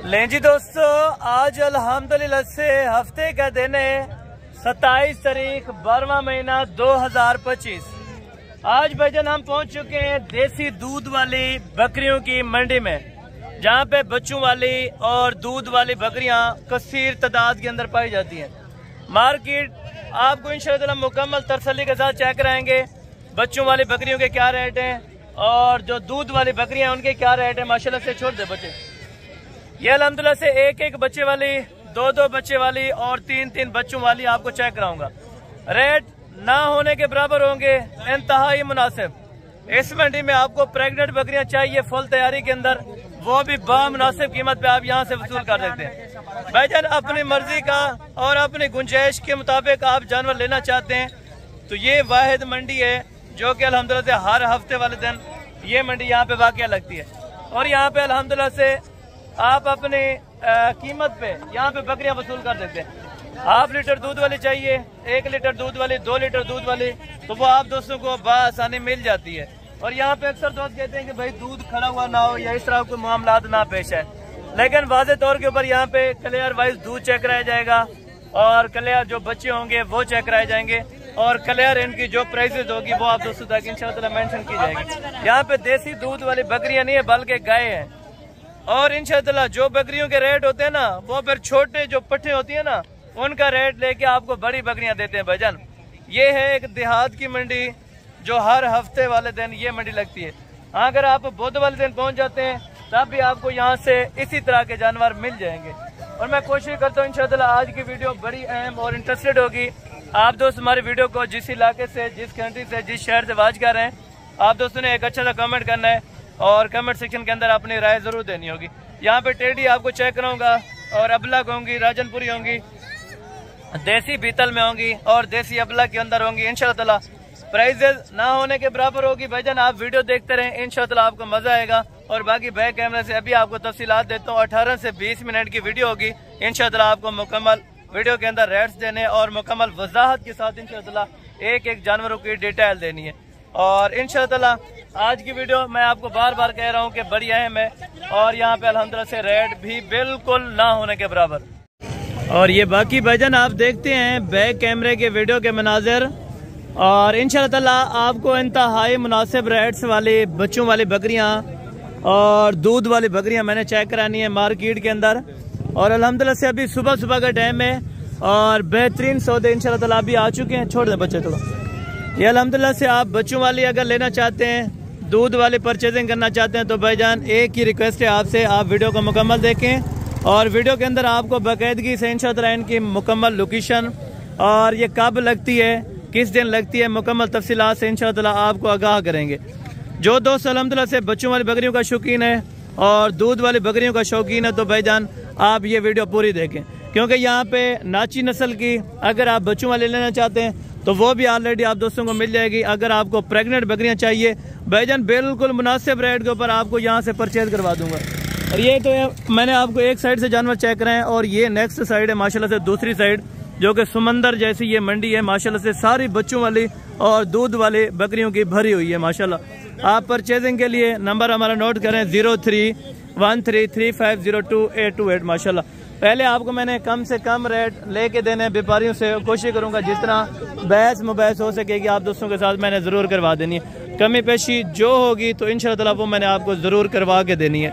लें जी दोस्तों, आज अल्हम्दुलिल्लाह से हफ्ते का दिन है 27 तारीख 12वां महीना 2025। आज भाईजान हम पहुंच चुके हैं देसी दूध वाली बकरियों की मंडी में, जहां पे बच्चों वाली और दूध वाली बकरियां कसीर तादाद के अंदर पाई जाती हैं। मार्केट आपको इंशाअल्लाह मुकम्मल तसल्ली के साथ चेक कराएंगे। बच्चों वाली बकरियों के क्या रेट हैं और जो दूध वाली बकरियां उनके क्या रेट है। माशाल्लाह से छोड़ दे बच्चे, ये अल्हम्दुलिल्लाह से एक एक बच्चे वाली, दो दो बच्चे वाली और तीन तीन बच्चों वाली आपको चेक कराऊंगा। रेट ना होने के बराबर होंगे, इंतहाई मुनासिब। इस मंडी में आपको प्रेग्नेंट बकरियां चाहिए फुल तैयारी के अंदर, वो भी बामुनासिब कीमत पे आप यहाँ से वसूल कर सकते हैं। भाईजान अपनी मर्जी का और अपनी गुंजाइश के मुताबिक आप जानवर लेना चाहते हैं तो ये वाहिद मंडी है जो कि अल्हम्दुलिल्लाह से हर हफ्ते वाले दिन ये मंडी यहाँ पे वाक़या लगती है। और यहाँ पे अल्हम्दुलिल्लाह से आप अपनी कीमत पे यहाँ पे बकरियां वसूल कर सकते हैं। हाफ लीटर दूध वाली चाहिए, 1 लीटर दूध वाली, 2 लीटर दूध वाली, तो वो आप दोस्तों को बआसानी मिल जाती है। और यहाँ पे अक्सर दोस्त कहते हैं कि भाई दूध खड़ा हुआ ना हो या इस तरह के मामलात ना पेश है, लेकिन वाज़े तौर के ऊपर यहाँ पे क्लियर वाइज दूध चेक कराया जाएगा और क्लियर जो बच्चे होंगे वो चेक कराए जाएंगे और क्लियर इनकी जो प्राइसेस होगी वो आप दोस्तों तक इंशाअल्लाह मेंशन की जाएगी। यहाँ पे देसी दूध वाली बकरियां नहीं है बल्कि गाय हैं। और इंशाअल्लाह जो बकरियों के रेट होते हैं ना, वो फिर छोटे जो पट्टे होती है ना, उनका रेट लेके आपको बड़ी बकरियां देते हैं भाईजान। ये है एक देहात की मंडी जो हर हफ्ते वाले दिन ये मंडी लगती है। अगर आप बुध वाले दिन पहुंच जाते हैं तब भी आपको यहाँ से इसी तरह के जानवर मिल जाएंगे। और मैं कोशिश करता हूँ इंशाअल्लाह आज की वीडियो बड़ी अहम और इंटरेस्टेड होगी। आप दोस्त हमारी वीडियो को जिस इलाके से, जिस कंट्री से, जिस शहर से वाच कर रहे हैं, आप दोस्तों ने एक अच्छा सा कमेंट करना है और कमेंट सेक्शन के अंदर अपनी राय जरूर देनी होगी। यहाँ पे टेडी आपको चेक कराऊंगा और अबलग होंगी, राजनपुरी होंगी, देसी बीतल में होंगी और देसी अबलग के अंदर होंगी। इंशाअल्लाह प्राइजेस ना होने के बराबर होगी। भाईजान आप वीडियो देखते रहें, इंशाअल्लाह आपको मजा आएगा। और बाकी बैक कैमरे से अभी आपको तफसीलात देता हूँ। 18 से 20 मिनट की वीडियो होगी। इंशाअल्लाह आपको मुकम्मल वीडियो के अंदर रेट्स देने और मुकम्मल वजाहत के साथ इंशाअल्लाह एक एक जानवरों की डिटेल देनी है। और इंशाअल्लाह आज की वीडियो मैं आपको बार बार कह रहा हूँ कि बड़ी अहम है और यहाँ पे अल्हम्दुलिल्लाह से रेट भी बिल्कुल ना होने के बराबर। और ये बाकी भाईजान आप देखते हैं बैक कैमरे के वीडियो के मनाजिर और इंशाअल्लाह आपको इंतहाई मुनासिब रेट्स वाली बच्चों वाली बकरियाँ और दूध वाली बकरियाँ मैंने चेक करानी है मार्केट के अंदर। और अल्हम्दुलिल्लाह से अभी सुबह सुबह का टाइम है और बेहतरीन सौदे इंशाअल्लाह अभी आ चुके हैं। छोड़ दें बच्चे थोड़ा। ये अल्हम्दुलिल्लाह से आप बच्चों वाली अगर लेना चाहते हैं, दूध वाली परचेजिंग करना चाहते हैं तो भाईजान एक ही रिक्वेस्ट है आपसे, आप वीडियो को मुकम्मल देखें और वीडियो के अंदर आपको बाकायदगी से इंशाअल्लाह इनकी मुकम्मल लोकेशन और ये कब लगती है, किस दिन लगती है, मुकम्मल तफसीलात से इंशाअल्लाह आपको आगाह करेंगे। जो दोस्त अल्हम्दुलिल्लाह से बच्चों वाली बकरियों का शौकीन है और दूध वाली बकरियों का शौकीन है तो भाईजान आप ये वीडियो पूरी देखें, क्योंकि यहाँ पे नाची नस्ल की अगर आप बच्चों वाले लेना चाहते हैं तो वो भी ऑलरेडी आप दोस्तों को मिल जाएगी। अगर आपको प्रेग्नेंट बकरियां चाहिए भाईजान बिल्कुल मुनासिब रेट के ऊपर आपको यहाँ से परचेज करवा दूंगा। और ये तो मैंने आपको एक साइड से जानवर चेक कराए और ये नेक्स्ट साइड है माशाल्लाह से दूसरी साइड, जो कि समंदर जैसी ये मंडी है माशाल्लाह से। सारी बच्चों वाली और दूध वाली बकरियों की भरी हुई है माशाल्लाह। आप परचेजिंग के लिए नंबर हमारा नोट करें 0313350228 माशाल्लाह। पहले आपको मैंने कम से कम रेट लेके देने व्यापारियों से कोशिश करूंगा जितना बहस मुबहस हो सकेगी आप दोस्तों के साथ मैंने ज़रूर करवा देनी है। कमी पेशी जो होगी तो इंशाअल्लाह वो मैंने आपको ज़रूर करवा के देनी है।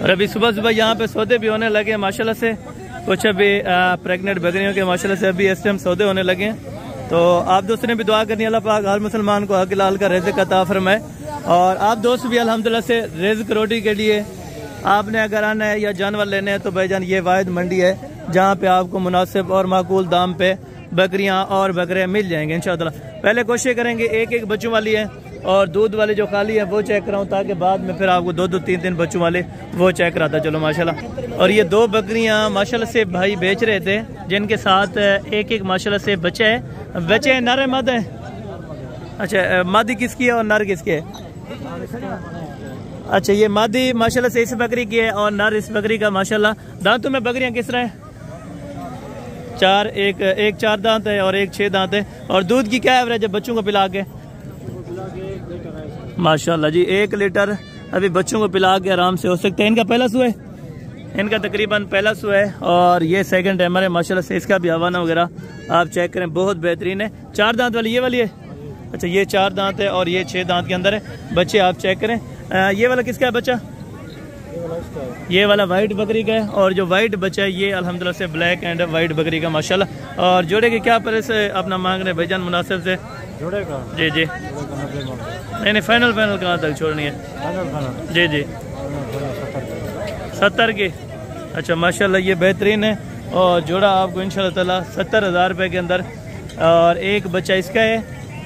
और अभी सुबह सुबह यहाँ पे सौदे भी होने लगे माशाल्लाह से। कुछ अभी प्रेग्नेंट बकरियों के माशाल्लाह से अभी इस टाइम सौदे होने लगे। तो आप दोस्तों ने भी दुआ करनी अल्लाह पाक हर मुसलमान को हक लाल का रिज़्क़ अता फरमाए। और आप दोस्त भी अल्हम्दुलिल्लाह से रिज़्क़ रोटी के लिए आपने अगर आना है या जानवर लेने हैं तो भाईजान ये वाहिद मंडी है जहाँ पे आपको मुनासिब और माकूल दाम पे बकरियाँ और बकरे मिल जाएंगे इंशाअल्लाह। पहले कोशिश करेंगे एक एक बच्चों वाली है और दूध वाली जो खाली है वो चेक कराऊँ ताकि बाद में फिर आपको दो दो तीन तीन बच्चों वाले वो चेक कराता चलो माशाल्लाह। और ये 2 बकरियाँ माशाल्लाह से भाई बेच रहे थे जिनके साथ एक एक माशाल्लाह से बच्चे है। बच्चे नर है मद है? अच्छा मादी किसकी है और नर किसकी है? अच्छा ये मादी माशाल्लाह से इस बकरी की है और नर इस बकरी का माशाल्लाह। दांतों में बकरियां किस तरह है? 4, एक 4 दांत है और एक 6 दांत है। और दूध की क्या एवरेज है बच्चों को पिला के? माशाल्लाह जी 1 लीटर अभी बच्चों को पिला के आराम से हो सकते हैं। इनका पहला सुबह इनका तकरीबन पहला सू है और ये सेकंड टाइमर है माशाल्लाह से। इसका भी हवाना वगैरह आप चेक करें, बहुत बेहतरीन है। 4 दांत वाली ये वाली है, अच्छा ये 4 दांत है और ये 6 दांत के अंदर है। बच्चे आप चेक करें। ये वाला किसका है बच्चा? ये वाला वाइट बकरी का है और जो वाइट बच्चा है ये अल्हम्दुलिल्लाह से ब्लैक एंड वाइट बकरी का माशाल्लाह। और जोड़े के क्या प्राइस अपना मांग रहे भाईजान मुनासिब से? जोड़े का जी जी नहीं फाइनल कहाँ तक छोड़नी है? जी जी 70 की। अच्छा माशाल्लाह ये बेहतरीन है और जोड़ा आपको इंशाल्लाह ताला 70,000 रुपये के अंदर। और एक बच्चा इसका है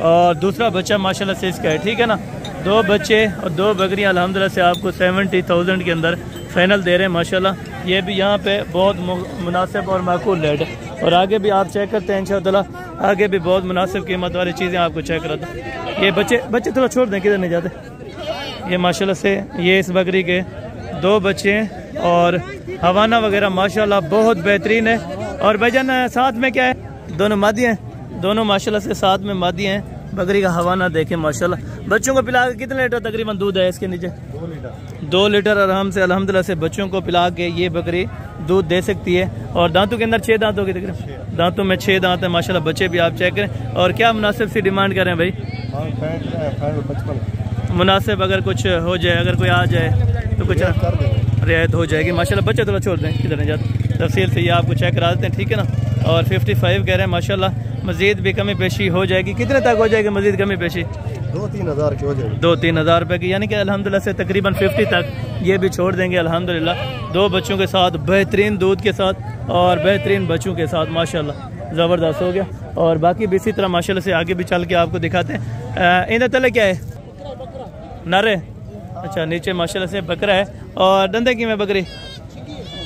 और दूसरा बच्चा माशाल्लाह से इसका है, ठीक है ना। 2 बच्चे और 2 बकरियां अल्हम्दुलिल्लाह से आपको 70,000 के अंदर फाइनल दे रहे हैं माशाल्लाह। ये भी यहाँ पे बहुत मुनासिब और माकूल रेट है। और आगे भी आप चेक करते हैं इंशाल्लाह, आगे भी बहुत मुनासिब कीमत वाली चीज़ें आपको चेक कराते हैं। ये बच्चे थोड़ा छोड़ दें, किधर नहीं जाते। ये माशाल्लाह से ये इस बकरी के 2 बच्चे हैं और हवाना वगैरह माशाल्लाह बहुत बेहतरीन है। और भाईजान साथ में क्या है? दोनों मादी हैं, दोनों माशाल्लाह से साथ में मादी हैं। बकरी का हवाना देखें माशाल्लाह। बच्चों को पिला के कितने लीटर तकरीबन दूध है इसके नीचे? 2 लीटर आराम से अल्हम्दुलिल्लाह से बच्चों को पिला के ये बकरी दूध दे सकती है। और दांतों के अंदर 6 दांत होगी तकरीबन, दांतों में 6 दांत है माशाल्लाह। बच्चे भी आप चेक करें। और क्या मुनासिब सी डिमांड करें भाई? मुनासिब अगर कुछ हो जाए, अगर कोई आ जाए तो कुछ रियायत हो जाएगी माशाल्लाह। बच्चे थोड़ा छोड़ दें, किधर नहीं जाते। तफसील से ये आपको चेक करा देते हैं, ठीक है ना। और 55 कह रहे हैं माशाल्लाह। मजीद भी कमी पेशी हो जाएगी। कितने तक हो जाएगी मजीद कमी पेशी? 2-3 हज़ार की हो जाएगी। 2-3 हज़ार रुपये की, यानी कि अल्हम्दुलिल्लाह से तकरीबन 50 तक ये भी छोड़ देंगे अल्हम्दुलिल्लाह। 2 बच्चों के साथ, बेहतरीन दूध के साथ और बेहतरीन बच्चों के साथ माशाल्लाह ज़बरदस्त हो गया। और बाकी भी इसी तरह माशाल्लाह से आगे भी चल के आपको दिखाते हैं। इधर तले क्या है? नरे। अच्छा नीचे माशाल्लाह से बकरा है। और दंदे की में बकरी?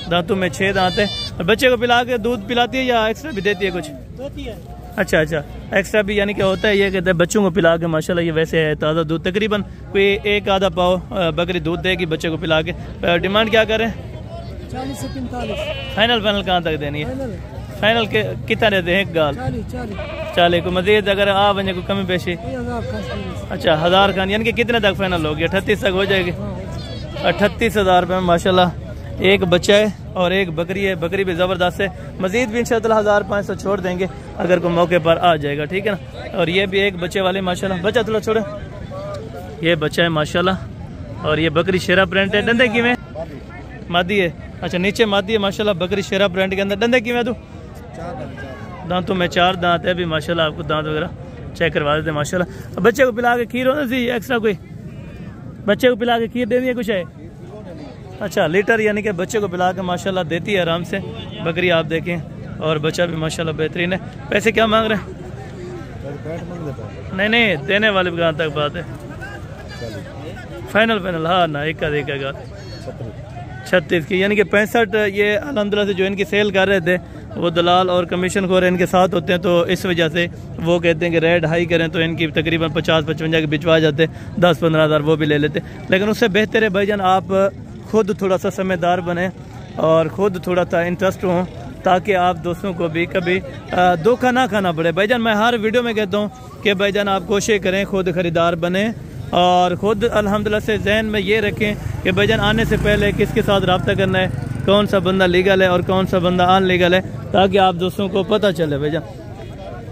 दांतों में 6 दांत है। और बच्चे को पिला के दूध पिलाती है या एक्स्ट्रा भी देती है कुछ? देती है। अच्छा एक्स्ट्रा भी यानी कि होता है। ये कहते हैं बच्चों को पिला के माशाल्लाह ये वैसे है ताज़ा दूध। तकरीबन कोई 1 आधा पाव बकरी दूध देगी बच्चे को पिला के। डिमांड क्या करें? 40 से 45। फाइनल कहाँ तक देनी है? फाइनल के कितना देते हैं? 1 गाल 40 को मजीद अगर आ बने को कमी पेशी? अच्छा 1000 खान, यानी कि कितने तक फाइनल होगी? 38 तक हो जाएगी। 38,000 रुपये में माशाल्लाह एक बच्चा है और एक बकरी है। बकरी भी ज़बरदस्त है। मजीद भी इंशाअल्लाह 1500 छोड़ देंगे अगर कोई मौके पर आ जाएगा, ठीक है ना। और ये भी एक बच्चे वाले माशाल्लाह। बच्चा थोड़ा छोड़े। ये बच्चा है माशाल्लाह और ये बकरी शेरा प्रिंट है। डंडे की में मादी है? अच्छा नीचे मादी है माशाल्लाह। बकरी शेरा प्रिंट के अंदर। डंडे की में तू? दांतों में 4 दांत है भी माशाल्लाह। आपको दांत वगैरह चेक करवा देते माशाल्लाह। बच्चे को पिला के खीर होना चाहिए एक्स्ट्रा कोई? बच्चे को पिला के खीर देनी है कुछ है? अच्छा लीटर, यानी कि बच्चे को पिला के माशाल्लाह देती है आराम से बकरी। आप देखें और बच्चा भी माशाल्लाह बेहतरीन है। पैसे क्या मांग रहे हैं? नहीं देने वाले कहाँ तक बात है? फाइनल हाँ ना, एक का 36 की, यानी कि 65। ये अल्हम्दुलिल्लाह से जो इनकी सेल कर रहे थे वो दलाल और कमीशन खोर इनके साथ होते हैं, तो इस वजह से वो कहते हैं कि रेट हाई करें तो इनकी तकरीबन 50-55 के बिचवा जाते, 10-15 हज़ार वो भी ले लेते। लेकिन उससे बेहतर है भाईजान आप खुद थोड़ा सा समझदार बने और ख़ुद थोड़ा सा इंटरेस्ट हों, ताकि आप दोस्तों को भी कभी धोखा ना खाना पड़े। भाईजान मैं हर वीडियो में कहता हूँ कि भाईजान आप कोशिश करें खुद ख़रीदार बने और ख़ुद अल्हम्दुलिल्लाह से जहन में ये रखें कि भाईजान आने से पहले किसके साथ रब्ता करना है, कौन सा बंदा लीगल है और कौन सा बंदा अनलीगल है, ताकि आप दोस्तों को पता चले भाईजान।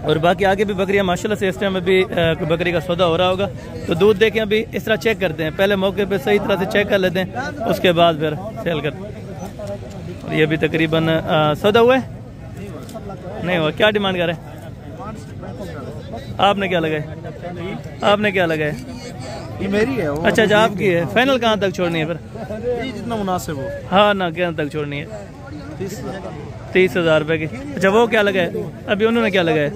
और बाकी आगे भी बकरियां माशाल्लाह से इस टाइम में भी बकरी का सौदा हो रहा होगा, तो दूध देखें अभी इस तरह चेक करते हैं, पहले मौके पे सही तरह से चेक कर लेते हैं, उसके बाद फिर सेल करते हैं। और ये भी तकरीबन सौदा हुआ है नहीं हुआ। क्या डिमांड कर रहे हैं? आपने क्या लगाया? आपने क्या लगाया? ये मेरी है। अच्छा अच्छा आपकी है। फाइनल कहाँ तक छोड़नी है फिर? जितना मुनासिब हो। हाँ ना, कहाँ तक छोड़नी है? 30,000 रुपये की। अच्छा वो क्या लगा है? अभी उन्होंने क्या लगाया?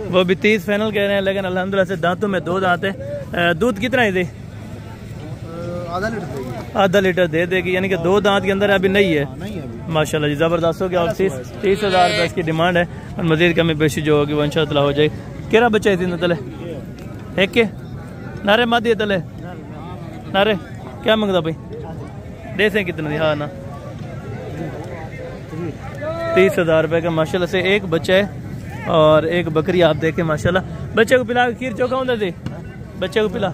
वो भी 30 फाइनल कह रहे हैं, लेकिन अल्हम्दुलिल्लाह से दांतों में 2 दांत है। दूध कितना ही दे? आधा लीटर दे देगी, यानी कि 2 दांत के अंदर अभी नहीं है। माशाल्लाह जी ज़बरदस्त हो गया। और 30,000 रुपये इसकी डिमांड है और मजीद कमी पेशी जो होगी वो इंशाअल्लाह हो जाएगी। केरा बच्चा है तले एक के नारे मादी तले नारे क्या मंगता भाई? दे से कितने? हाँ ना 30,000 रुपये का माशाल्लाह से एक बच्चा है और एक बकरी आप देखें माशाल्लाह। बच्चे को पिला खीर चौका होता थी, बच्चे को पिला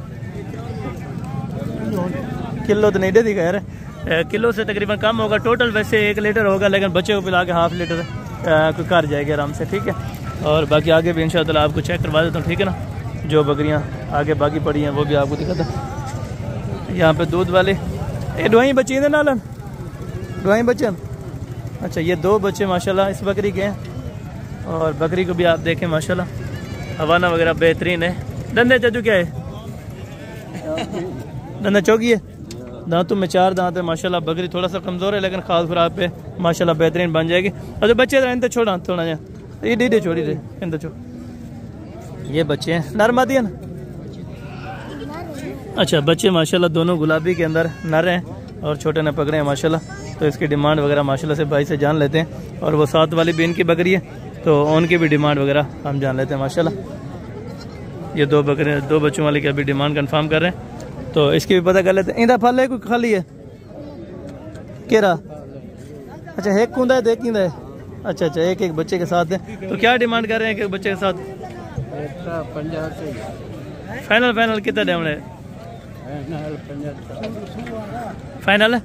किलो तो नहीं दे दी यार। किलो से तकरीबन कम होगा। टोटल वैसे 1 लीटर होगा, लेकिन बच्चे को पिला के हाफ लीटर कोई कर जाएगी आराम से, ठीक है। और बाकी आगे भी इंशाअल्लाह आपको चेक करवा देता हूँ, ठीक है ना। जो बकरियाँ आगे बाकी पड़ी हैं वो भी आपको दिखाता हूँ। यहाँ पे दूध वाले ये डोई बच्ची है नालन, डोई बच्चन। अच्छा, ये 2 बच्चे माशाल्लाह इस बकरी के हैं। और बकरी को भी आप देखें माशाल्लाह, हवाना वगैरह बेहतरीन है। दंदे चाचू क्या है? दंदा चौकी है। दांतों में 4 दांत है माशाल्लाह। बकरी थोड़ा सा कमज़ोर है, लेकिन खास खुराक पे माशाल्लाह बेहतरीन बन जाएगी। और जो बच्चे इन छोड़ा थोड़ा जा ये डी छोड़ी दे इन छोड़। ये बच्चे हैं नरमादी है ना। अच्छा, बच्चे माशाल्लाह दोनों गुलाबी के अंदर नर हैं और छोटे ने पकड़े हैं माशाल्लाह। तो इसकी डिमांड वगैरह माशाल्लाह से भाई से जान लेते हैं। और वो 7 वाली भी इनकी बकरी है, तो उनकी भी डिमांड वगैरह हम जान लेते हैं माशाल्लाह। ये 2 बकरे 2 बच्चों वाली की अभी डिमांड कंफर्म कर रहे हैं, तो इसकी भी पता कर लेते हैं। इंदा फल है कोई खाली है केरा? अच्छा, एक कूदा है, देख किंदा है। अच्छा, एक बच्चे के साथ है। तो क्या डिमांड कर रहे हैं एक बच्चे के साथ? फाइनल कितना डेम है? फाइनल है।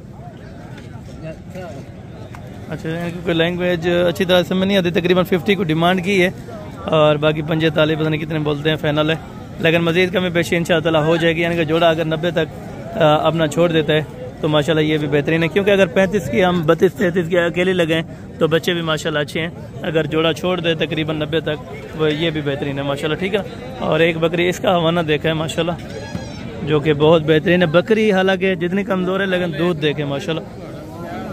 अच्छा, कोई लैंग्वेज अच्छी तरह समझ नहीं आती। तकरीबन 50 को डिमांड की है और बाकी 45 पता नहीं कितने बोलते हैं। फाइनल है, लेकिन मज़ीद कमी पेशी इंशाअल्लाह हो जाएगी। यानी कि जोड़ा अगर 90 तक अपना छोड़ देता है तो माशाल्लाह ये भी बेहतरीन है। क्योंकि अगर 35 की हम 32-33 की अकेले लगाएं तो बच्चे भी माशाल्लाह अच्छे हैं। अगर जोड़ा छोड़ दे तकरीबन 90 तक, वो ये भी बेहतरीन है माशाल्लाह, ठीक है। और एक बकरी इसका हवाना देखा है माशाल्लाह, जो कि बहुत बेहतरीन है बकरी। हालांकि जितनी कमज़ोर है लेकिन दूध देखे माशाल्लाह।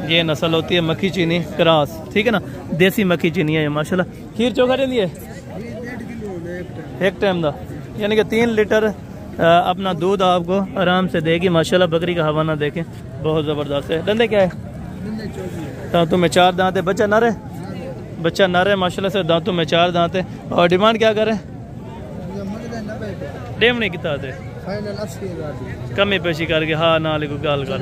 ये नस्ल होती है मक्खी चीनी क्रॉस, ठीक है ना। देसी मक्खी चीनी है ये माशाल्लाह। खीर चोखा देती है 1 टाइम का, यानी कि 3 लीटर अपना दूध आपको आराम से देगी माशाल्लाह। बकरी का हवाना देखें, बहुत ज़बरदस्त है। डंडे क्या है? दांतों में 4 दांत है। बच्चा नर है, बच्चा नर है माशाल्लाह से। दांतों में 4 दांत है। और डिमांड क्या करें? डेम नहीं कितना आते कमी पेशी करके। हाँ ना लिखो गाल कर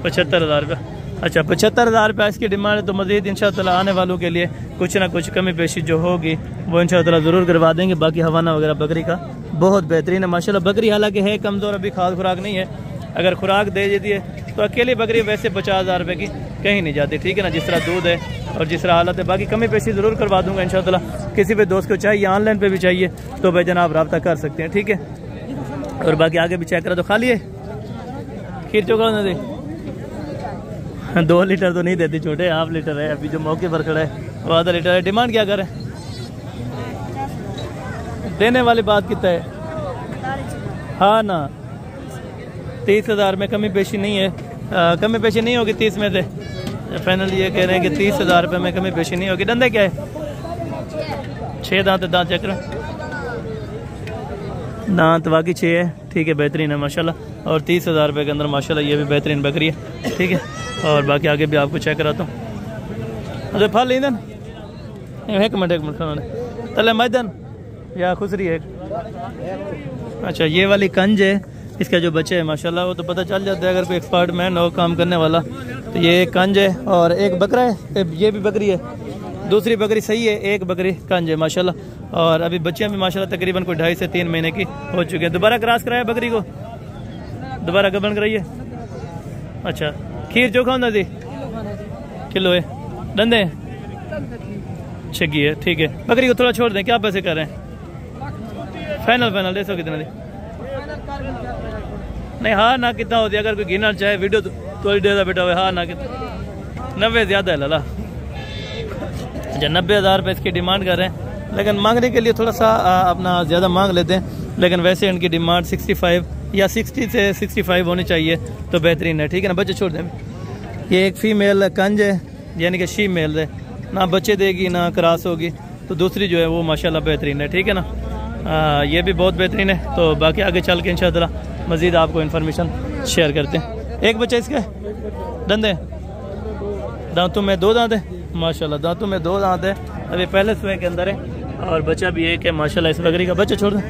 75,000 रुपया। अच्छा, 75,000 रुपया इसकी डिमांड है। तो मज़ीद इंशाअल्लाह आने वालों के लिए कुछ ना कुछ कमी पेशी जो होगी वो इंशाअल्लाह ज़रूर करवा देंगे। बाकी हवाना वगैरह बकरी का बहुत बेहतरीन है माशाल्लाह। बकरी हालांकि है कमज़ोर, अभी खास खुराक नहीं है। अगर खुराक दे देती है तो अकेली बकरी वैसे 50,000 रुपये की कहीं नहीं जाती, ठीक है ना। जिस तरह दूध है और जिस तरह हालत है, बाकी कमी पेशी ज़रूर करवा दूंगा इंशाअल्लाह। किसी भी दोस्त को चाहिए, ऑनलाइन पे भी चाहिए तो भाई जनाब रब्ता कर सकते हैं, ठीक है। और बाकी आगे भी चेक करा तो खाली है। खीर चोखा ना दे 2 लीटर तो नहीं देती, छोटे हाफ लीटर है। अभी जो मौके पर खड़ा है वो आधा लीटर है। डिमांड क्या करें? देने वाली बात कितना है? हाँ ना, 30,000 में कमी पेशी नहीं है। कमी पेशी नहीं होगी 30 में से। फाइनल ये कह रहे हैं कि 30,000 रुपये में कमी पेशी नहीं होगी। डंडे क्या है? 6 दांत है। दांत चेक करें, दांत बाकी 6 है, ठीक है। बेहतरीन है माशाल्लाह। और 30,000 रुपये के अंदर माशाल्लाह ये भी बेहतरीन बकरी है, ठीक है। और बाकी आगे भी आपको चेक कराता हूँ। अरे फल ईंदन 1 मिनट खाना तले मैदन या खुसरी है। अच्छा, ये वाली कंज है। इसका जो बच्चे है माशाल्लाह वो तो पता चल जाता है अगर कोई एक्सपर्ट मैन हो काम करने वाला। तो ये कंज है और एक बकरा है, ये भी बकरी है। दूसरी बकरी सही है, एक बकरी कंज है माशाल्लाह। और अभी बच्चियाँ भी माशाल्लाह तकरीबन कोई 2.5 से 3 महीने की हो चुकी है। दोबारा क्रॉस कराया बकरी को, दोबारा गबन कराइए। अच्छा, खीर चोखा होना जी किलो है। डंडे छगी है, ठीक है। बकरी को थोड़ा छोड़ दें, क्या पैसे कर रहे हैं? फाइनल दे सो कितना दे? नहीं, हाँ ना कितना होती है? अगर कोई गिनना चाहे वीडियो थोड़ी देर बेटा हुआ। हाँ ना कितना? 90 ज़्यादा है लाला। अच्छा, 90,000 रुपये इसकी डिमांड कर रहे हैं, लेकिन मांगने के लिए थोड़ा सा अपना ज़्यादा मांग लेते हैं। लेकिन वैसे इनकी डिमांड 65 या 60 से 65 होनी चाहिए तो बेहतरीन है, ठीक है ना। बच्चे छोड़ दें। ये एक फीमेल कंज है, यानी कि शी मेल है, ना बच्चे देगी ना क्रॉस होगी। तो दूसरी जो है वो माशाल्लाह बेहतरीन है, ठीक है ना। ये भी बहुत बेहतरीन है। तो बाकी आगे चल के इंशाअल्लाह मज़ीद आपको इन्फॉर्मेशन शेयर करते हैं। एक बच्चा इसका दंदे दांतों में 2 दांत है माशाल्लाह। दांतों में 2 दांत है, अभी पहले सुबह के अंदर है। और बच्चा भी एक है माशाल्लाह। इस बकरी का बच्चा छोड़ दें,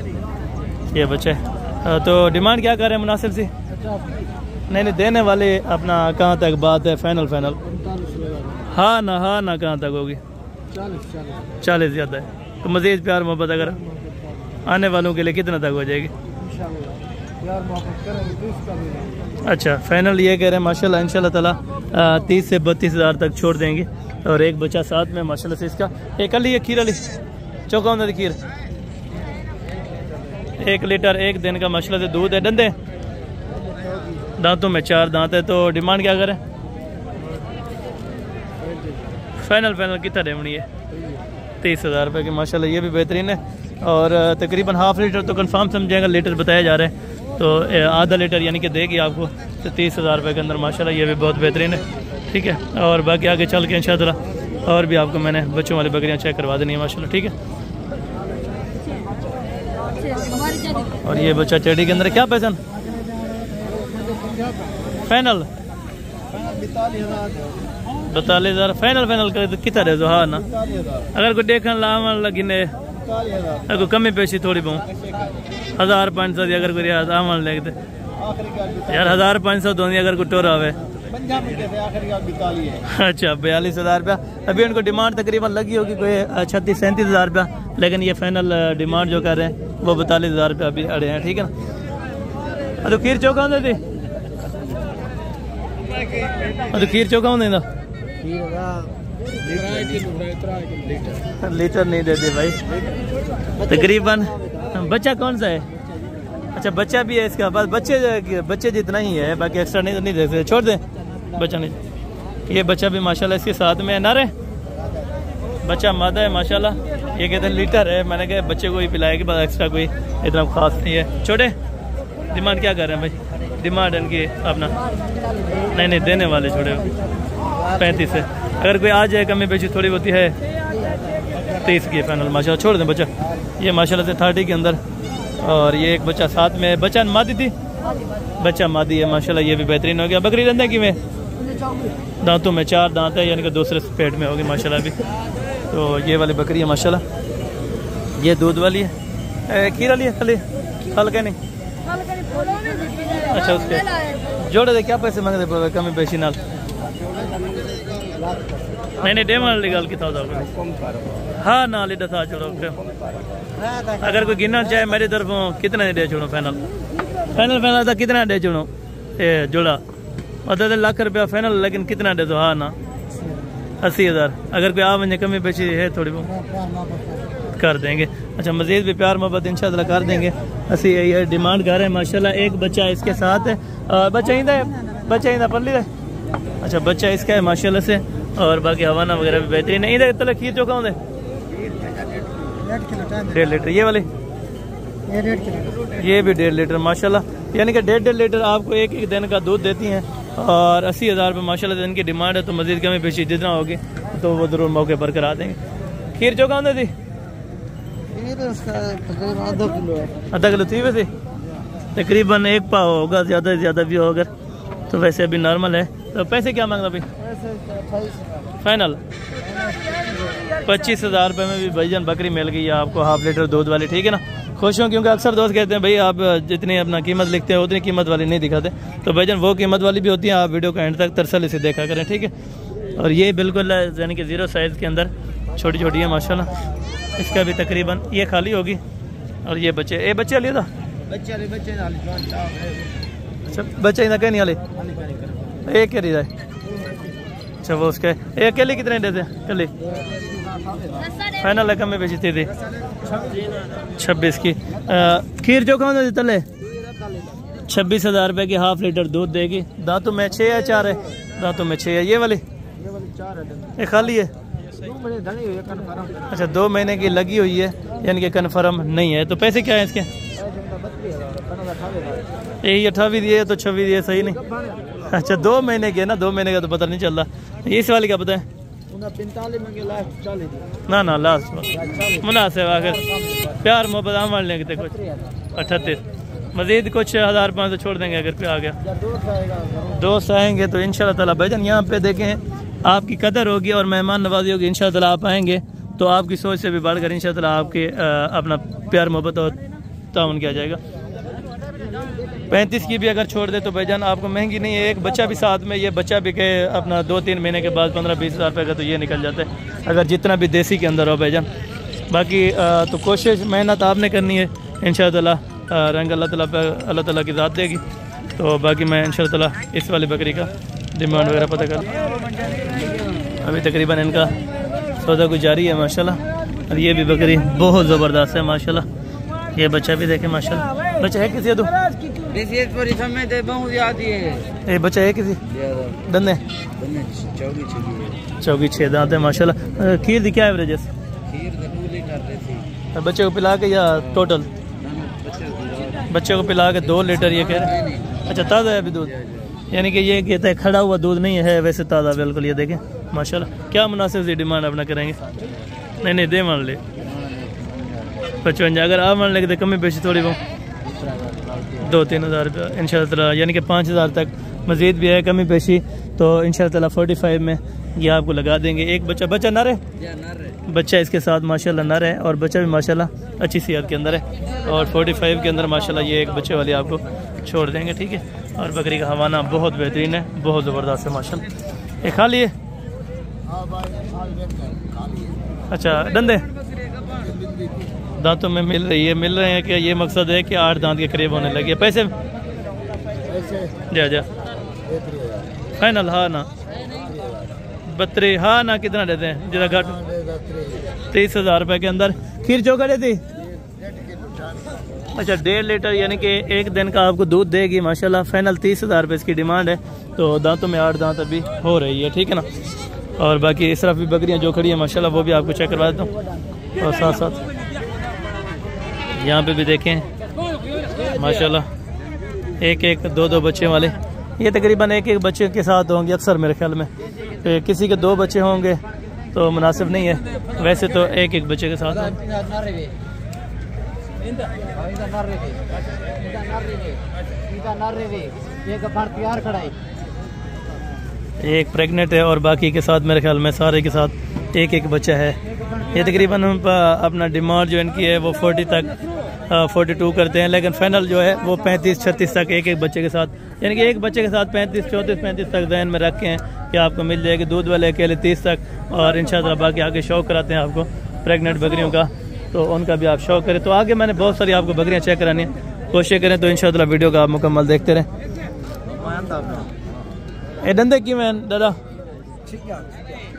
ये बच्चा है। तो डिमांड क्या कर रहे हैं मुनासिब सी? नहीं, देने वाले अपना कहाँ तक बात है? फाइनल हाँ ना कहाँ तक होगी? 40 ज़्यादा है। तो मज़ीद प्यार मोहब्बत अगर आने वालों के लिए कितना तक हो जाएगी? यार मोहब्बत करेंगे 30 का भी। अच्छा फाइनल ये कह रहे हैं माशाल्लाह इंशाल्लाह ताला 30 से 32 हज़ार तक छोड़ देंगे। और एक बच्चा साथ में माशाल्लाह से इसका एक अली खीर अली चौका होना खीर 1 लीटर 1 दिन का माशाल्लाह से दूध है। डंडे दांतों में 4 दांत है। तो डिमांड क्या करें? फाइनल कितना देवनी है? 30,000 रुपये की माशाल्लाह ये भी बेहतरीन है। और तकरीबन हाफ लीटर तो कंफर्म समझेगा, लीटर बताया जा रहा है तो आधा लीटर यानी कि देगी आपको। तो 30,000 रुपये के अंदर माशाल्लाह ये भी बहुत बेहतरीन है। ठीक है और बाकी आगे चल के इंशाअल्लाह और भी आपको मैंने बच्चों वाली बकरियाँ चेक करवा देनी है माशाल्लाह। ठीक है और ये बच्चा चेडी के अंदर क्या पैसा फाइनल 42,000 फाइनल करे तो कितना रहे? हाँ ना अगर कोई देखने लावन लगी ने अगर कमी पेशी थोड़ी बहुत 1,500 दी अगर कोई आवन लगे यार 1,500 दोनी अगर कोई टोरा आवे। अच्छा 42,000 रुपया। अभी उनको डिमांड तकरीबन लगी होगी कोई 36-37,000 रुपया, लेकिन ये फाइनल डिमांड जो कर रहे हैं वो 42,000 रुपया अभी अड़े हैं। ठीक है ना तो खीर चौका होंगे थी तो खीर चौका होंगे लीटर नहीं देते भाई तकरीबन। बच्चा कौन सा है? अच्छा बच्चा भी है इसका, बस बच्चे जितना ही है, बाकी एक्स्ट्रा नहीं देते, छोड़ दें बच्चा नहीं। ये बच्चा भी माशाल्लाह इसके साथ में है ना रे बच्चा मादा है माशाल्लाह। ये कहते हैं लीटर है, मैंने कहा बच्चे को ही पिलाएगी, बस एक्स्ट्रा कोई इतना खास नहीं है। छोटे डिमांड क्या कर रहे हैं भाई? डिमांड इनकी अपना नहीं देने वाले छोटे 35 है। अगर कोई आ जाए कमी बेची थोड़ी बहुत है 23 की फाइनल माशाल्लाह। छोड़ दें बच्चा ये माशाल्लाह से 30 के अंदर। और ये एक बच्चा साथ में, बच्चा मादी थी, बच्चा मादी है माशाल्लाह ये भी बेहतरीन हो गया। बकरी रंधे की में दांतों में 4 दांत है यानी कि दूसरे पेट में होगी माशाल्लाह अभी। तो ये वाली बकरी है माशाल्लाह, ये दूध वाली है, खीर वाली है खाली हल्का नहीं। अच्छा उसके जोड़े दे क्या पैसे मांगते कमी पेशी नाल? नहीं डेम वाली गल की हाँ ना लीडर था छोड़ो। अगर कोई गिनना चाहे मेरी तरफों कितना दे छोड़ो? फाइनल था कितना दे छोड़ो? ये जोड़ा मतलब लाख रुपया फाइनल, लेकिन कितना दे दो? हाँ ना 80,000। अगर कोई आ वजे कमी पेशी है थोड़ी बहुत कर देंगे। अच्छा मजीद भी प्यार मोहब्बत इंशाल्लाह कर देंगे। असी ये डिमांड कर रहे हैं माशाल्लाह। एक बच्चा इसके साथ है, बच्चा इंदा पल्ली है। अच्छा बच्चा इसका है माशाल्लाह से। और बाकी हवाना वगैरह भी बेहतरीन है। इधर तले खीर चौका होंगे 1.5 लीटर ये वाले, ये भी 1.5 लीटर माशाल्लाह, यानी कि 1.5 लीटर आपको एक दिन का दूध देती हैं। और 80,000 रुपये माशाल्लाह इनकी डिमांड है। तो मजीद कमी पेशी जितना होगी तो वो जरूर मौके पर करा देंगे। खीर चौका होंगे थी आधा किलो थी वैसे तकरीबन 1 पाव होगा, ज़्यादा से ज़्यादा भी होगा। तो वैसे अभी नॉर्मल है। तो पैसे क्या मांगना भाई? फाइनल 25,000 रुपये में भी भाईजान बकरी मिल गई है आपको, हाफ लीटर दूध वाली। ठीक है ना खुश हूँ क्योंकि अक्सर दोस्त कहते हैं भाई आप जितनी अपना कीमत लिखते हैं उतनी कीमत वाली नहीं दिखाते। तो भाईजान वो कीमत वाली भी होती है। आप वीडियो का एंड तक तरसल से देखा करें। ठीक है और ये बिल्कुल यानी कि 0 साइज़ के अंदर छोटी छोटी है माशाल्लाह। इसका भी तकरीबन ये खाली होगी। और ये बच्चे लिया था अच्छा बच्चा इधर कहीं नहीं वाले एक कह रही है। अच्छा वो उसके एक अकेले कितने देते हैं? कल फाइनल है कम में बेचती थी 26 की। खीर जो कौन देते तले 26,000 रुपये की हाफ लीटर दूध देगी। दांतों में 6 है 4 है? दांतों में 6 है। ये वाली ये खाली है? अच्छा 2 महीने की लगी हुई है यानी कि कन्फर्म नहीं है। तो पैसे क्या है इसके? यही 28 दिए तो 26 दिए सही नहीं। अच्छा 2 महीने के ना, 2 महीने का तो पता नहीं चल रहा। इस वाली का पता है? ना लास्ट मुनासिब आखिर प्यार मोहब्बत आम वाले लेंगे कुछ 38 मजीद कुछ 1,500 छोड़ देंगे अगर पे आ गया। दोस्त आएंगे तो इंशाल्लाह ताला भाईजान यहाँ पे देखें आपकी कदर होगी और मेहमान नवाजी होगी। इंशाल्लाह ताला आप आएंगे तो आपकी सोच से भी बढ़कर इंशाल्लाह ताला आपके अपना प्यार मोहब्बत और ताउन किया जाएगा। 35 की भी अगर छोड़ दे तो भाईजान आपको महंगी नहीं है। एक बच्चा भी साथ में, ये बच्चा भी के अपना 2-3 महीने के बाद 15-20 हज़ार रुपये का तो ये निकल जाता है अगर जितना भी देसी के अंदर हो भाईजान। बाकी तो कोशिश मेहनत आपने करनी है इंशाअल्लाह रंग अल्लाह ताला की ज़ात देगी। तो बाकी मैं इंशाअल्लाह ताला इस वाली बकरी का डिमांड वगैरह पता कर। अभी तकरीबन इनका सौदा कुछ जारी है माशाल्लाह। और ये भी बकरी बहुत ज़बरदस्त है माशाल्लाह। ये बच्चा भी देखे माशाल्लाह। बच्चा है किसी तो ये बच्चा है किसी दंदे चौकी 6 दांत है माशाल्लाह। खीर दी क्या एवरेज है बच्चे को पिला के या टोटल? बच्चे को पिला के 2 लीटर ये कह रहे हैं। अच्छा ताज़ा है अभी दूध, यानी कि ये कहता है खड़ा हुआ दूध नहीं है, वैसे ताज़ा बिल्कुल। ये देखें माशाल्लाह। क्या मुनासिब सी डिमांड अपना करेंगे? नहीं दे मान ले 55। अगर आप मान लेंगे तो कमी बेची थोड़ी बहुत 2-3 हज़ार रुपया इंशाअल्लाह, यानी कि 5 हज़ार तक मज़ीद भी है कमी पेशी। तो इंशाअल्लाह 45 में ये आपको लगा देंगे। एक बच्चा नर है, बच्चा इसके साथ माशाल्लाह नर है और बच्चा भी माशाल्लाह अच्छी सेहत के अंदर है। और 45 के अंदर माशाल्लाह ये एक बच्चे वाली आपको छोड़ देंगे, ठीक है। और बकरी का हवाना बहुत बेहतरीन है, बहुत ज़बरदस्त है माशाल्लाह। ये खा लिए? अच्छा डंडे दांतों में मिल रहे हैं कि ये मकसद है कि 8 दांत के करीब होने लगे। पैसे जा फाइनल? हाँ ना 32। हाँ ना कितना देते हैं जरा घट? 30 हज़ार रुपये के अंदर। खीर चौका देती? अच्छा 1.5 लीटर, यानी कि एक दिन का आपको दूध देगी माशाल्लाह। फाइनल 30 हज़ार रुपये इसकी डिमांड है। तो दांतों में 8 दांत अभी हो रही है, ठीक है ना। और बाकी इस तरफ भी बकरियां जो खड़ी हैं माशाल्लाह वो भी आपको चेक करवा देता हूँ। और साथ साथ यहाँ पे भी देखें माशाल्लाह 1-1 2-2 बच्चे वाले। ये तकरीबन 1-1 बच्चे के साथ होंगे अक्सर मेरे ख्याल में। तो किसी के 2 बच्चे होंगे तो मुनासिब नहीं है, वैसे तो 1-1 बच्चे के साथ। एक प्रेग्नेंट है और बाकी के साथ मेरे ख्याल में सारे के साथ 1-1 बच्चा है। ये तकरीबन अपना डिमांड जो इनकी है वो 40 तक 42 करते हैं, लेकिन फाइनल जो है वो 35-36 तक 1-1 बच्चे के साथ, यानी कि एक बच्चे के साथ 35-34-35 तक जहन में रखे हैं कि आपको मिल जाएगी। दूध वाले अकेले 30 तक। और इंशाअल्लाह बाकी आगे शौक कराते हैं आपको प्रेग्नेंट बकरियों का, तो उनका भी आप शौक करें। तो आगे मैंने बहुत सारी आपको बकरियाँ चेक करानी है, कोशिश करें तो इंशाअल्लाह वीडियो का आप मुकम्मल देखते रहें। ए डंदे की मैं दादा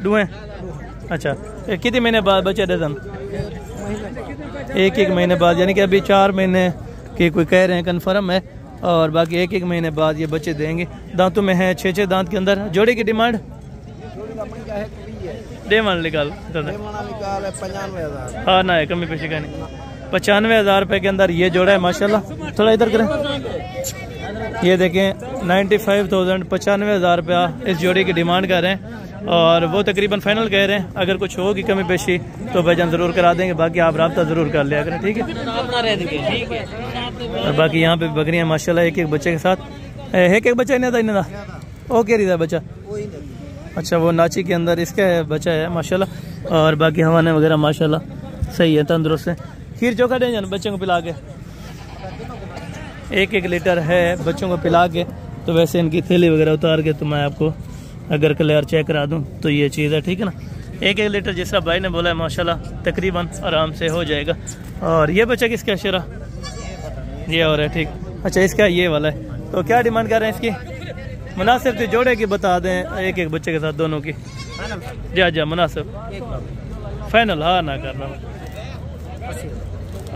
डुए? अच्छा कितने महीने बाद बच्चे डजन? 1-1 महीने बाद, यानी कि अभी 4 महीने की कोई कह रहे हैं कन्फर्म है। और बाकी 1-1 महीने बाद ये बच्चे देंगे। दांतों में है 6-6 दांत के अंदर। जोड़ी की डिमांड डेमान निकाल 95,000। हाँ ना है कमी पेशी का नहीं। 95,000 रुपये के अंदर ये जोड़ा है माशाल्लाह। थोड़ा इधर करें, ये देखें 95,000 95,000 रुपया इस जोड़ी की डिमांड कर रहे हैं। और वो तकरीबन फाइनल कह रहे हैं। अगर कुछ होगी कमी पेशी तो भाईजान ज़रूर करा देंगे, बाकी आप रब्ता ज़रूर कर लिया करें, ठीक है। और बाकी यहाँ पे बकरियाँ माशाल्लाह 1-1 बच्चे के साथ। 1-1 बच्चा नहीं था इन्हें वो कह रही था बच्चा? अच्छा वो नाची के अंदर इसका बच्चा है माशाल्लाह। और बाकी हवाने वगैरह माशाल्लाह सही है, तंदुरुस्त है। खीर चोखा दें जान बच्चों को पिला के? 1-1 लीटर है बच्चों को पिला के। तो वैसे इनकी थैली वगैरह उतार के तो मैं आपको अगर क्लियर चेक करा दूं तो ये चीज़ है, ठीक है ना। 1-1 लीटर जिस तरह भाई ने बोला है माशाल्लाह तकरीबन आराम से हो जाएगा। और ये बच्चा किसका शेरा? ये और है, ठीक। अच्छा इसका ये वाला है। तो क्या डिमांड कर रहे हैं इसकी? मुनासिब थी जोड़े की बता दें 1-1 बच्चे के साथ दोनों की। जा मुनासिब फाइनल? हाँ ना करना,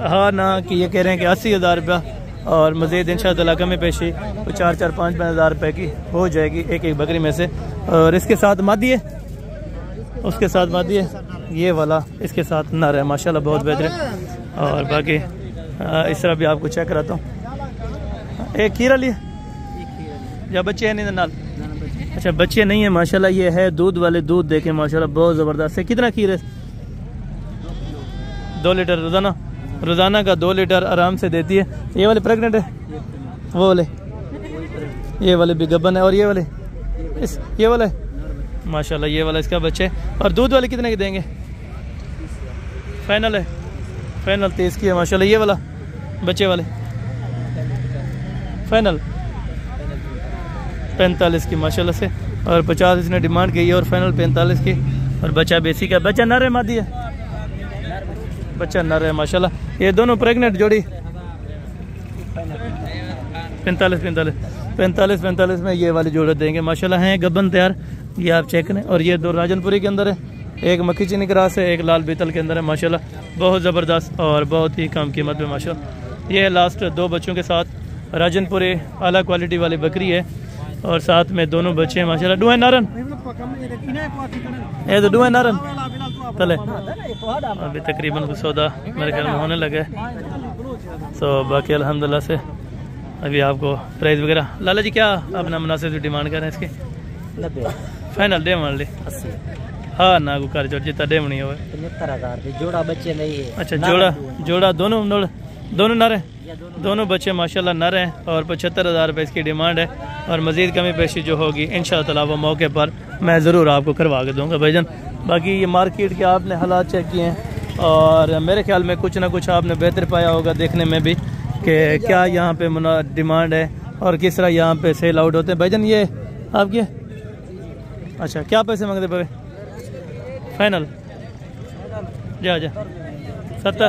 हाँ ना कि ये कह रहे हैं कि 80,000 रुपया और मज़ीद इंशाअल्लाह कमी पेशी 4-5 हज़ार रुपये की हो जाएगी 1-1 बकरी में से। और इसके साथ मादी है, उसके साथ मादी है, ये वाला इसके साथ नर है माशाल्लाह बहुत बेहतर। और बाकी इस तरह भी आपको चेक कराता हूँ। एक खीरा लिए या बच्चे हैं नहीं नाल? अच्छा बच्चे नहीं है माशाल्लाह। ये है दूध वाले, दूध देखें माशाल्लाह बहुत ज़बरदस्त है। कितना खीर है? 2 लीटर रोज़ाना का 2 लीटर आराम से देती है। ये वाले प्रेग्नेंट है? वो वाले? ये वाले भी गब्बन है। और ये वाले ये वाला है माशाल्लाह, ये वाला इसका बच्चे। और दूध वाले कितने के देंगे? फाइनल है? फाइनल 30 की है माशाल्लाह। ये वाला बच्चे वाले फाइनल 45 की माशाल्लाह से। और 50 इसने डिमांड की है और फाइनल 45 की। और बच्चा बेसी का बच्चा नर है मादी है? बच्चा नर है माशाल्लाह। ये दोनों प्रेग्नेंट जोड़ी 45 में ये वाली जोड़े देंगे माशाल्लाह। हैं गब्बन तैयार, ये आप चेक करें। और ये 2 राजनपुरी के अंदर है, एक मक्खी चीनी क्रास है, एक लाल बीतल के अंदर है माशाल्लाह। बहुत ज़बरदस्त और बहुत ही कम कीमत में माशाल्लाह। ये लास्ट 2 बच्चों के साथ राजनपुरी आला क्वालिटी वाली बकरी है और साथ में दोनों बच्चे हैं माशाल्लाह। डुए नारन, ये तो डुए नारन तले अभी तकरीबन सौदा मेरे ख्याल में होने लगा है। तो बाकी अल्हम्दुलिल्लाह से अभी आपको प्राइस वगैरह लाला जी क्या अपना मुनासिब डिमांड कर रहे हैं इसकी? 90 फाइनल डे मान ली 80 हाँ ना को कर जितना डे नहीं हो 75,000 जोड़ा बच्चे नहीं है। अच्छा जोड़ा दोनों नर हैं, दोनों बच्चे माशाल्लाह नर हैं और 75,000 रुपये इसकी डिमांड है। और मज़ीद कमी पेशी जो होगी इंशाअल्लाह ताला वो मौके पर मैं ज़रूर आपको करवा के दूँगा भाईजान। बाकी ये मार्केट के आपने हालात चेक किए हैं और मेरे ख्याल में कुछ ना कुछ आपने बेहतर पाया होगा देखने में भी कि क्या यहाँ पे डिमांड है और किस तरह यहाँ पे सेल आउट होते हैं। भाईजान ये आपके अच्छा क्या पैसे मांगते पे फाइनल? जा 70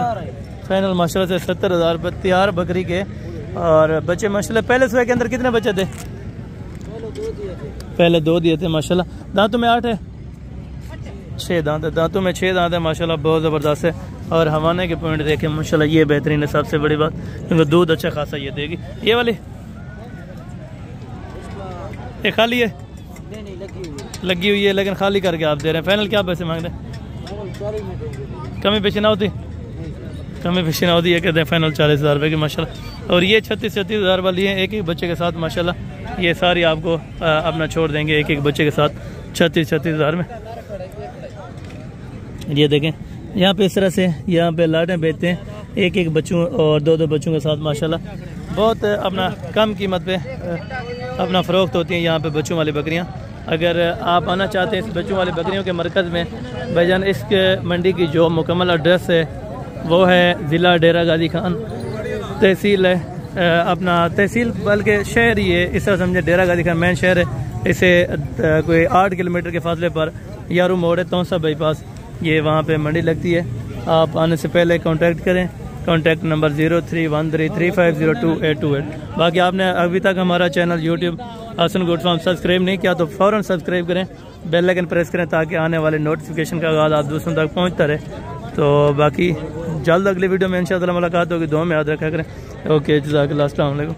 फाइनल माशाल्लाह से 70,000 रुपये तैयार बकरी के। और बच्चे माशाल्लाह पहले सुबह के अंदर कितने बच्चे थे? पहले 2 दिए थे माशाल्लाह। दांतों में 8 है, 6 दांत है, दांतों में 6 दांत है माशाल्लाह। बहुत ज़बरदस्त है और हवाने के पॉइंट देखें माशाल्लाह ये बेहतरीन है सबसे बड़ी बात, क्योंकि दूध अच्छा खासा ये देगी। ये वाली ये खाली है, लगी हुई है लेकिन खाली करके आप दे रहे हैं। फाइनल क्या पैसे मांग रहे हैं? कमी पेशी ना होती? कमी पेशी ना होती है कहते हैं फाइनल 40,000 रुपये की माशाल्लाह। और ये 36,000 वाली है एक बच्चे के साथ माशाल्लाह। ये सारी आपको अपना छोड़ देंगे एक बच्चे के साथ 36,000 में। ये देखें यहाँ पे इस तरह से यहाँ पे लाटें बेचते हैं एक बच्चों और 2 बच्चों के साथ माशाल्लाह। बहुत अपना कम कीमत पे अपना फ़रोख्त होती हैं यहाँ पे बच्चों वाली बकरियाँ। अगर आप आना चाहते हैं इस बच्चों वाली बकरियों के मरकज़ में भाईजान, इस मंडी की जो मुकम्मल एड्रेस है वो है ज़िला डेरा गाजी खान, तहसील है अपना तहसील बल्कि शहर ही है इस तरह समझे। डेरा गाजी खान मेन शहर है, इसे कोई 8 किलोमीटर के फासले पर यारू मोड़ है, तौसा बाईपास, ये वहाँ पे मंडी लगती है। आप आने से पहले कांटेक्ट करें, कांटेक्ट नंबर 031335022828। बाकी आपने अभी तक हमारा channel YouTube Hasan good farm subscribe नहीं किया तो फ़ौरन सब्सक्राइब करें, बेल आइकन प्रेस करें ताकि आने वाले नोटिफिकेशन का आगाज़ आप दूसरों तक पहुँचता रहे। तो बाकी जल्द अगली वीडियो में इंशाअल्लाह मुलाकात होगी, दुआ में याद रखा करें। ओके जज़ाकल्लाह, अस्सलाम वालेकुम।